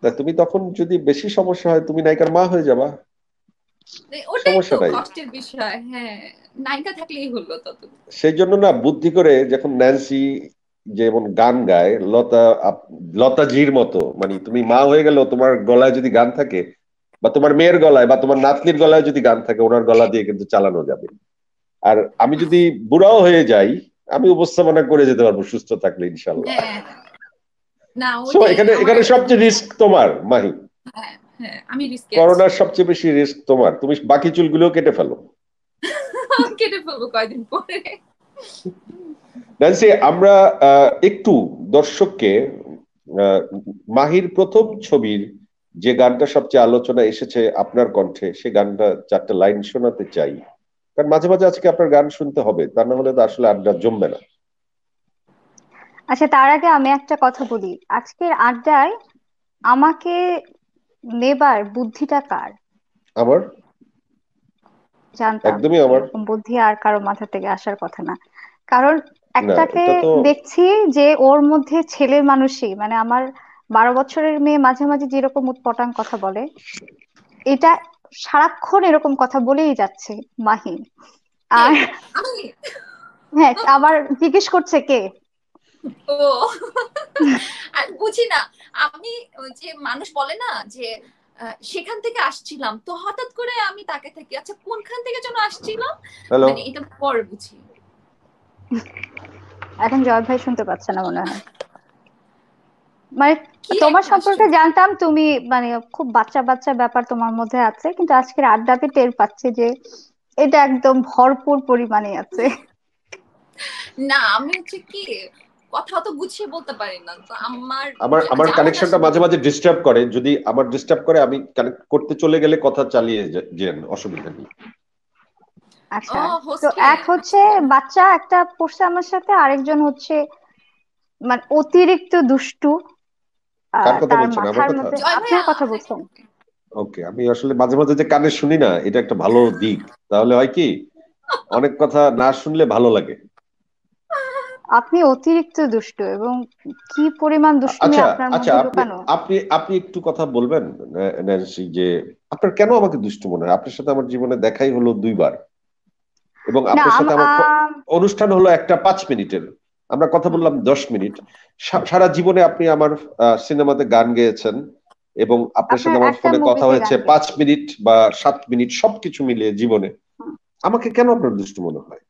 তা তুমি তখন যদি বেশি সমস্যা হয় তুমি নায়িকার মা হয়ে যাবা, ওটাই তো সমস্যাটাই। কষ্টের বিষয়। হ্যাঁ, নায়িকা থাকলেই হলো তত। সেই জন্য না বুদ্ধি করে যখন ন্যান্সি যেমন গান গায় লতাজির মতো, মানে তুমি মা হয়ে গেলেও তোমার গলায় যদি গান থাকে, বা তোমার মেয়ের গলায় বা তোমার নাতনির গলায় যদি গান থাকে, ওনার গলা দিয়ে কিন্তু চালানো যাবে। আর আমি যদি বুড়াও হয়ে যাই, আমি উপস্থাপনা করে যেতে পারবো সুস্থ থাকলে ইনশাল্লাহ। হ্যাঁ, না সো ওটাই এখানে আমার। এখানে সবচেয়ে রিস্ক তোমার মাহি। হ্যাঁ, হ্যাঁ, আমি রিস্কে আছি। করোনার সবচেয়ে বেশি রিস্ক তোমার, তুমি বাকি চুলগুলো কেটে ফেলো। কেটে ফেলবো কয়দিন পরে। ন্যান্সি, আমরা একটু দর্শককে আহ, মাহির প্রথম ছবির যে গানটা সবচেয়ে আলোচনা এসেছে আপনার কণ্ঠে, সে গানটা চারটা লাইন শোনাতে চাই। কারণ মাঝে মাঝে আজকে আপনার গান শুনতে হবে, তা না হলে তো আসলে আড্ডা জমবে না। আচ্ছা, তার আগে আমি একটা কথা বলি। আজকের আড্ডায় আমাকে নেবার বুদ্ধিটা কার? আমার, জানতাম একদমই আমার। এরকম বুদ্ধি আর কারো মাথা থেকে আসার কথা না। কারণ না, একটাকে এটা তো দেখছি যে ওর মধ্যে ছেলে মানুষই, মানে আমার 12 বছরের মেয়ে মাঝে মাঝে যেরকম উৎপটাং কথা বলে, এটা সারাক্ষণ এরকম কথা বলেই যাচ্ছে মাহি। কে? আর আমি? হ্যাঁ, আবার জিজ্ঞেস করছে কে। ও, আর বুঝি না। আমি ওই যে মানুষ বলে না যে সেখান থেকে আসছিলাম, তো হঠাৎ করে আমি তাকে থাকি, আচ্ছা কোনখান থেকে যেন আসছিলাম, হ্যালো। মানে এটা পরে বুঝি। এখন জয় ভাই শুনতে পাচ্ছে না মনে হয়। মানে কি তোমার একটা সম্পর্কে আশ্চর্য। জানতাম তুমি মানে খুব বাচ্চা বাচ্চা ব্যাপার তোমার মধ্যে আছে, কিন্তু আজকের আড্ডাতে টের পাচ্ছি যে এটা একদম ভরপুর পরিমাণে আছে। না, আমি হচ্ছে কি, কথা তো গুছিয়ে বলতে পারি না, তো আমার আমার আমার যেমন কানেকশনটা আসে মাঝে বলি। মাঝে ডিস্টার্ব করে, যদি আমার ডিস্টার্ব করে আমি কানেক্ট করতে চলে গেলে কথা চালিয়ে যেন, অসুবিধা নেই। আচ্ছা, ও, তো হোস্টে। এক হচ্ছে আচ্ছা। বাচ্চা একটা পড়ছে আমার সাথে, আরেকজন হচ্ছে মানে অতিরিক্ত দুষ্টু। কার কথা তার বলছেন, আমার মাথার কথা? মধ্যে জয় আপনার ভাইয়া। কথা বলছেন। ওকে, আমি আসলে মাঝে মাঝে যে কানে শুনি না, এটা একটা ভালো দিক। তাহলে হয় কি, অনেক কথা না শুনলে ভালো লাগে। আপনি অতিরিক্ত দুষ্টু, এবং কি পরিমাণ দুষ্টুমি আচ্ছা, আপনার আচ্ছা, মধ্যে আপনি লুকানো। আপনি আপনি একটু কথা বলবেন ন্যান্সি, যে আপনার কেন আমাকে দুষ্টু মনে হয়? আপনার সাথে আমার জীবনে দেখাই হলো 2 বার, এবং না আপনার সাথে আমার অনুষ্ঠান হলো একটা 5 মিনিটের, আমরা কথা হুম, বললাম 10 মিনিট। সারা জীবনে আপনি আমার সিনেমাতে গান গেয়েছেন, এবং আপনার আপনার সাথে আমার একটা ফোনে কথা মুভিতে হয়েছে গান পাঁচ গেছে। মিনিট বা 7 মিনিট, সবকিছু মিলিয়ে জীবনে। হুম। আমাকে কেন আপনার দুষ্টু মনে হয়?